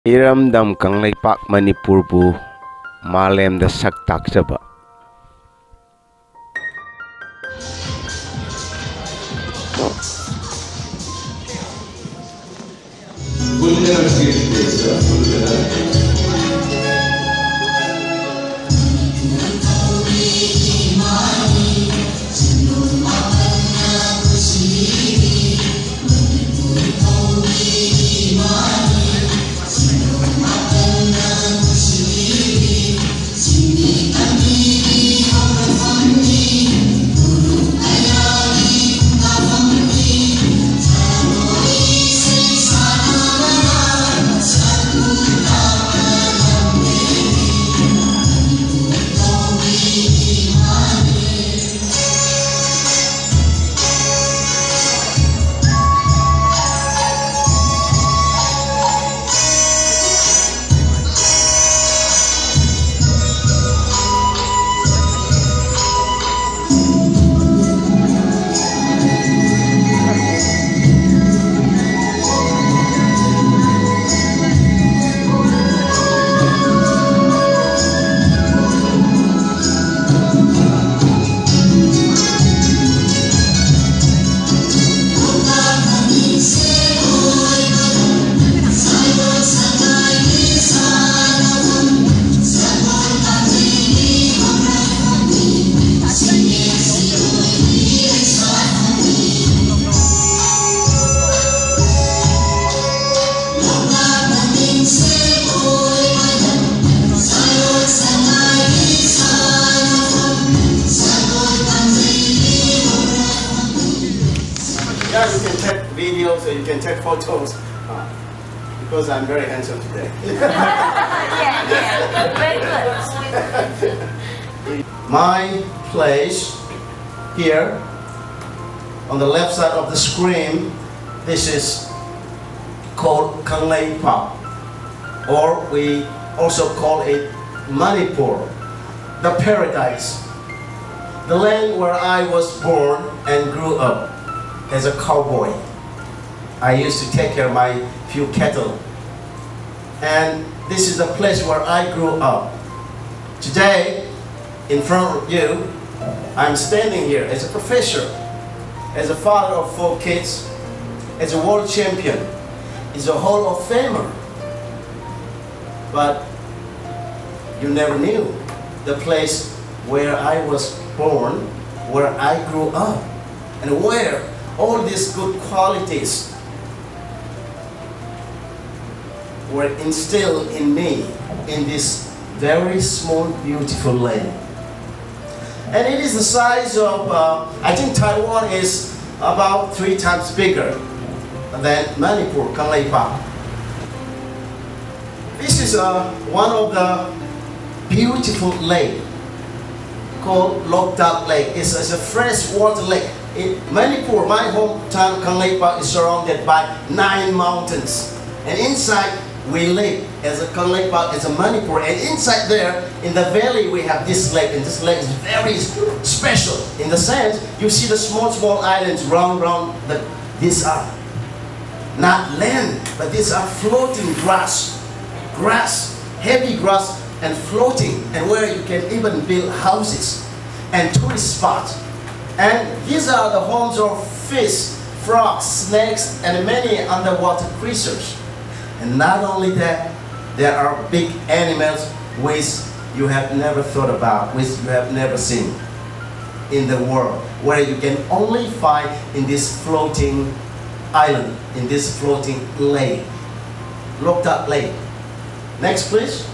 Eramdam Kangleipak Manipurbu malemda takchabni. Yeah, you can take videos or you can take photos because I'm very handsome today. Yeah, very good. My place here on the left side of the screen, this is called Kangleipak, or we also call it Manipur, the paradise, the land where I was born and grew up. As a cowboy, I used to take care of my few cattle, and this is the place where I grew up. Today, in front of you, I'm standing here as a professor, as a father of 4 kids, as a world champion, as a Hall of Famer. But you never knew the place where I was born, where I grew up, and where all these good qualities were instilled in me in this very small, beautiful land. And it is the size of, I think Taiwan is about 3 times bigger than Manipur, Kangleipak. This is one of the beautiful lake called Lake. It's a freshwater lake. In Manipur, my hometown Kangleipak is surrounded by 9 mountains, and inside we live as a Kangleipak, as a Manipur, and inside there in the valley we have this lake, and this lake is very special in the sense you see the small islands round. These are not land, but these are floating grass, heavy grass and floating, and where you can even build houses and tourist spots. And these are the homes of fish, frogs, snakes, and many underwater creatures. And not only that, there are big animals which you have never thought about, which you have never seen in the world, where you can only find in this floating island, in this floating lake, Lake. Next, please.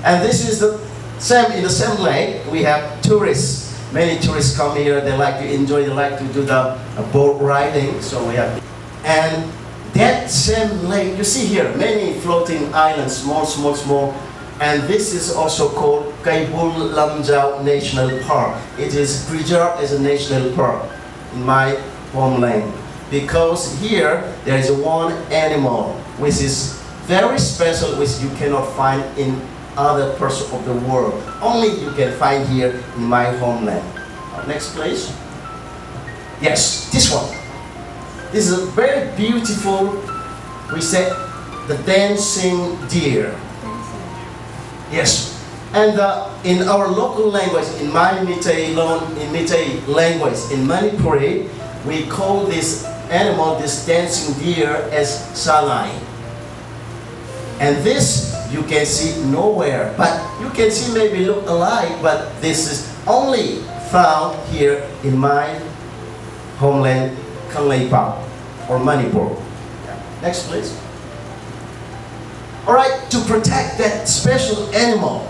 And this is the same, in the same lake, we have tourists. Many tourists come here, they like to enjoy, they like to do the boat riding, so we have. And that same lake, you see here, many floating islands, small, and this is also called Lamjau National Park. It is preserved as a national park in my homeland, because here there is one animal which is very special, which you cannot find in other parts of the world. Only you can find here in my homeland. Next, please. Yes, this one. This is a very beautiful, we say, the dancing deer. Yes. And in our local language, in my Meitei language, in Manipuri, we call this animal, this dancing deer, as salai. And this you can see nowhere, but you can see maybe look alike, but this is only found here in my homeland, Kangleipak or Manipur. Next, please. All right, to protect that special animal,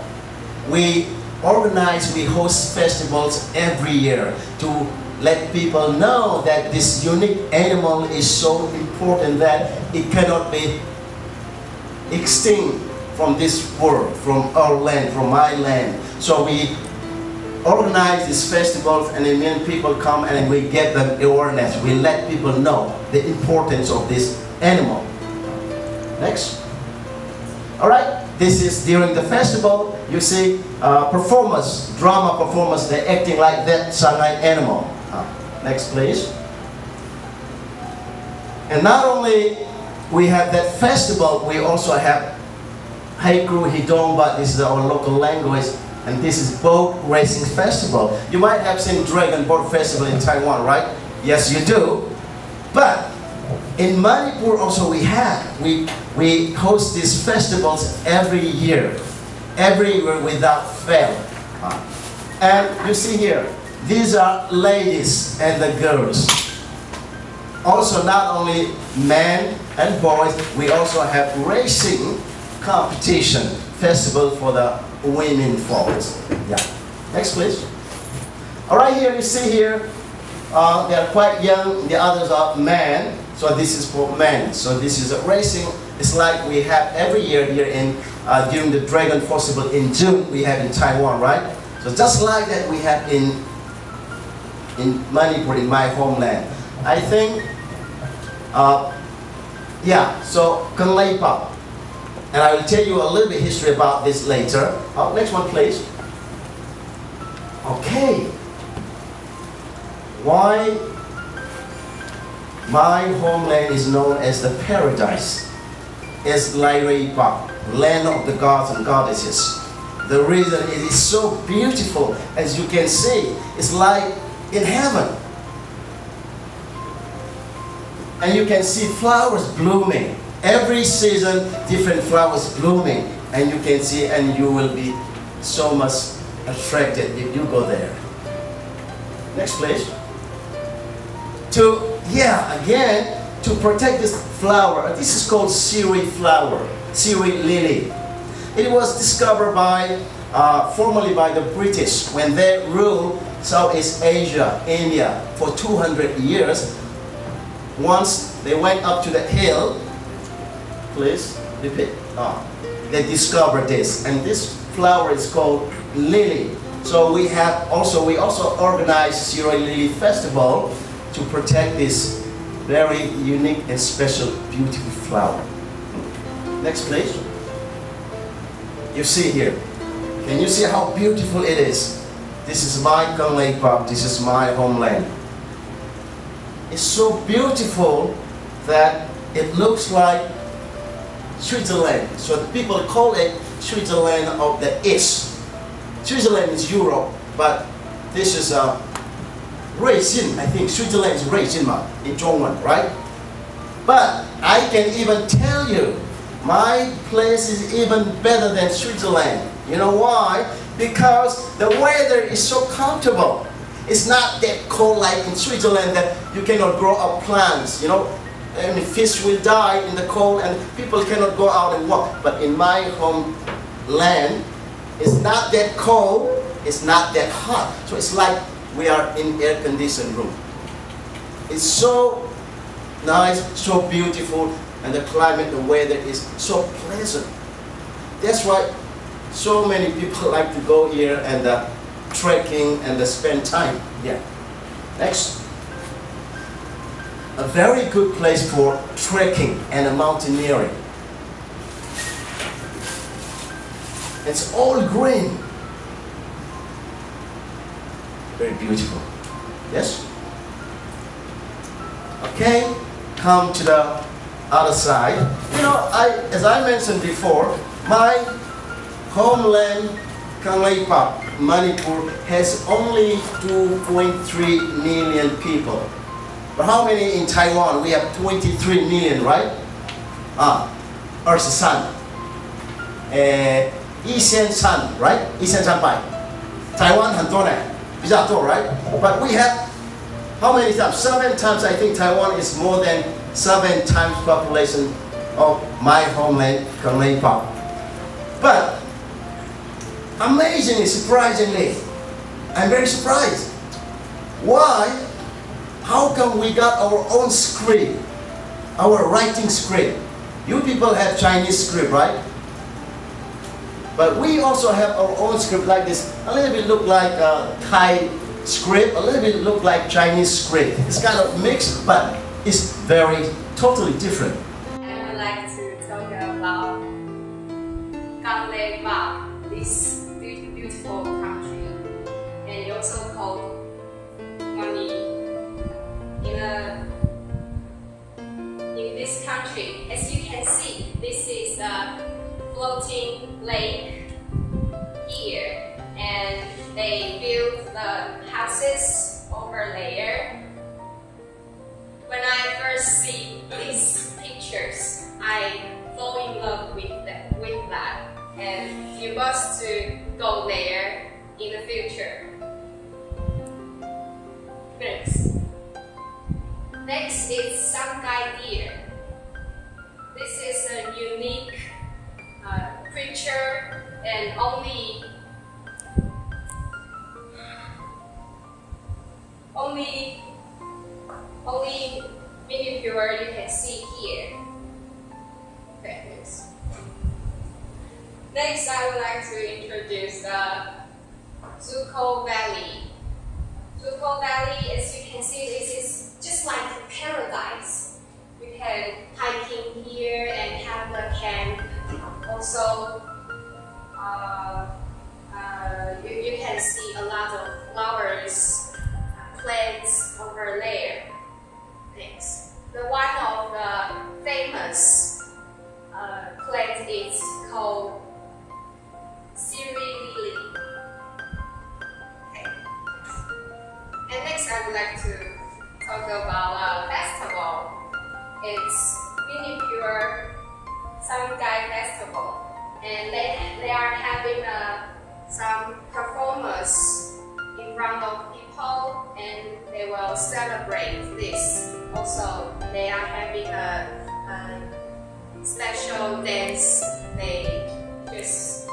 we host festivals every year to let people know that this unique animal is so important that it cannot be extinct from this world, from our land, from my land. So we organize these festivals, and then people come and we get them awareness. We let people know the importance of this animal. Next. All right. This is during the festival. You see performers, drama performers. They're acting like that Shanghai animal. Next, please. And not only we have that festival, we also have Haikru Hidongba. This is our local language, and this is boat racing festival. You might have seen Dragon Boat Festival in Taiwan, right? Yes, you do. But in Manipur also we host these festivals every year without fail. And you see here, these are ladies and the girls. Also, not only men and boys, we also have racing competition festival for the women folks. Yeah. Next, please. All right, here you see here, they are quite young. The others are men. So this is for men. So this is a racing. It's like we have every year here in during the Dragon Festival in June. We have in Taiwan, right? So just like that we have in Manipur, in my homeland. I think, yeah. So Kangleipak, and I will tell you a little bit history about this later. Next one, please. Okay. Why my homeland is known as the paradise? It's Kangleipak, land of the gods and goddesses. The reason it is so beautiful, as you can see, it's like in heaven. And you can see flowers blooming. Every season, different flowers blooming. And you can see, and you will be so much attracted if you go there. Next, please. Again, to protect this flower, this is called Siri flower, Siri lily. It was discovered by, formerly by the British when they ruled Southeast Asia, India, for 200 years. Once they went up to the hill, please repeat, they discovered this, and this flower is called lily. So we also organize Siri lily festival to protect this very unique and special, beautiful flower. Next, please. You see here. Can you see how beautiful it is? This is my Kangleipak. This is my homeland. It's so beautiful that it looks like Switzerland. So the people call it Switzerland of the East. Switzerland is Europe, but this is a Reisin. I think Switzerland is Reisin in Zhongwen, right? But I can even tell you, my place is even better than Switzerland. You know why? Because the weather is so comfortable. It's not that cold like in Switzerland that you cannot grow up plants, you know, and the fish will die in the cold and people cannot go out and walk. But in my homeland, it's not that cold, it's not that hot. So it's like we are in air-conditioned room. It's so nice, so beautiful, and the climate, the weather is so pleasant. That's why so many people like to go here and trekking and spend time here. Next. A very good place for trekking and mountaineering. It's all green. Very beautiful. Yes? Okay, come to the other side. You know, as I mentioned before, my homeland, Kangleipak, Manipur, has only 2.3 million people. But how many in Taiwan? We have 23 million, right? Earth's sun. Eastern sun, right? Eastern sun pai. Taiwan 很多呢，比较多, right? But we have how many times? 7 times. I think Taiwan is more than 7 times population of my homeland, Kangleipak. But amazingly, surprisingly, I'm very surprised. Why? How come we got our own script, our writing script? You people have Chinese script, right? But we also have our own script like this. A little bit look like Thai script, a little bit look like Chinese script. It's kind of mixed, but it's very, totally different. I would like to talk about Kangleipak, this beautiful country, and also called Mani. In this country, as you can see, this is a floating lake here, and they build the houses over there. When I first see these pictures, I fall in love with that, and you must to go there in the future. Next is Sangkai deer. This is a unique creature, and only Manipur you can see here. Okay, next I would like to introduce the Zuko Valley. Zuko Valley, as you can see, this is just like a paradise. You can hiking here and have the camp. Also, you can see a lot of flowers, plants over there. Next, the one of the famous plants is called Siri lily. Okay. And next, I would like to talk about a festival. It's Manipur Sangkai Festival, and they are having some performers in front of people, and they will celebrate this. Also, they are having a special dance they just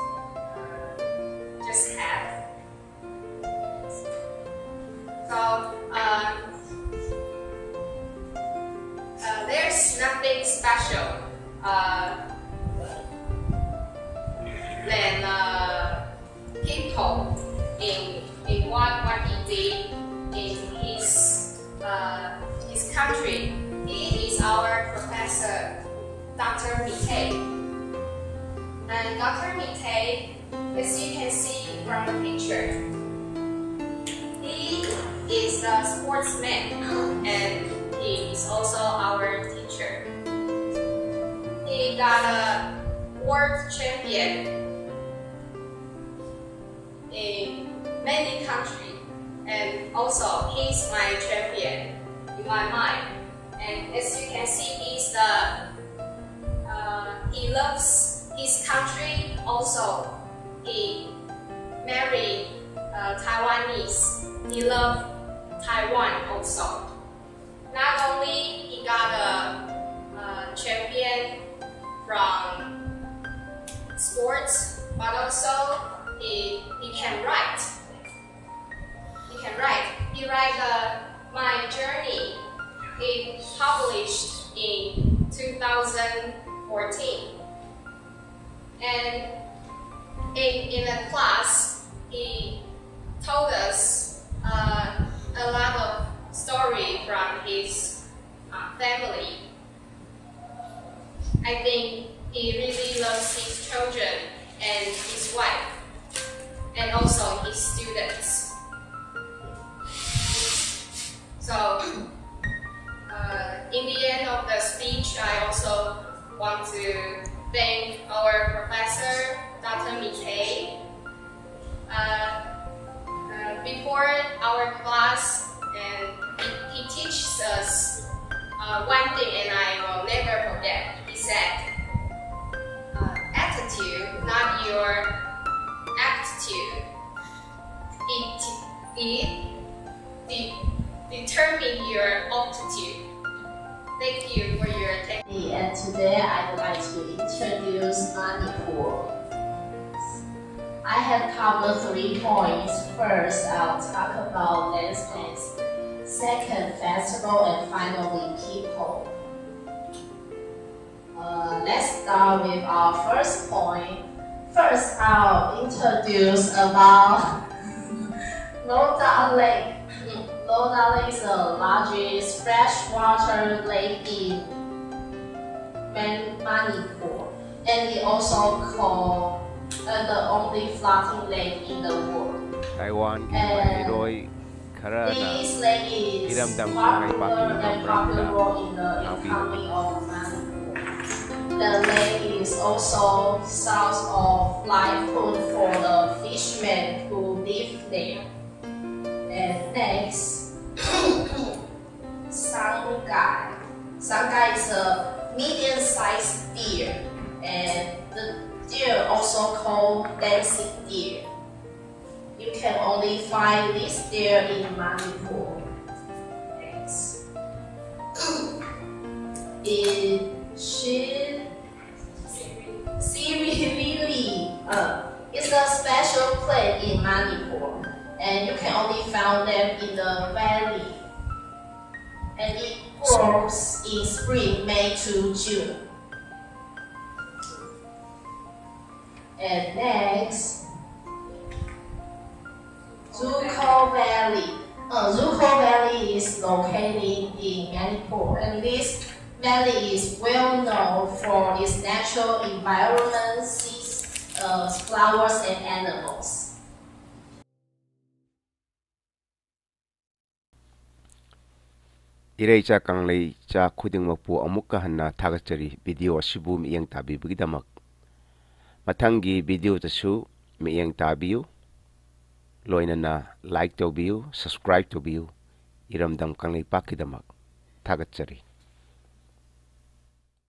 have. So there's nothing special than Kinto in what he did in his country. He is our professor, Dr. Matek. And Dr. Matek, as you can see from the picture, he is a sportsman, and he is also our teacher. He got a world champion in many countries, and also he's my champion in my mind. And as you can see, he loves his country. Also, he married Taiwanese. He loves Taiwan also. Not only he got a champion from sports, but also he can write. He write my journey. He published in 2014. And in the class, he told us a lot of story from his family. I think he really loves his children and his wife, and also his students. So, in the end of the speech, teach. I also want to thank our professor, Dr. Mikay. Before our class, and he teaches us one thing, and I will never forget. He said, attitude, not your aptitude. It determines your aptitude. Thank you for your attention. And today I'd like to introduce Manipur. I have covered 3 points. First, I'll talk about dance. Second, festival, and finally, people. Let's start with our first point. First, I'll introduce about Maongda Lake. Maongda Lake is the largest freshwater lake in Manipur, and it also called the only floating lake in the world. Taiwan Iroy khara This lake is Eramdam popular and popular in the economy of Manipur. The lake is also source of livelihood for the fishermen who live there. And next, Sangai. Sangai is a medium-sized deer, and the deer also called dancing deer. You can only find this deer in Manipur. Next, it's a special plant in Manipur, and you can only find them in the valley. And it grows in spring, May to June. And next, Zuko Valley. Zuko Valley is located in Manipur, and this valley is well known for its natural environment, seeds, flowers, and animals. Irecha Kanglei cha khudingmakpu amukka hanna thagachari video asibu miyang tabibugidamak. Mathangi video tasu miyang tabiu. Loinana like tawbiu, subscribe tawbiu. Eramdam Kangleipak kidamak. Thagachari.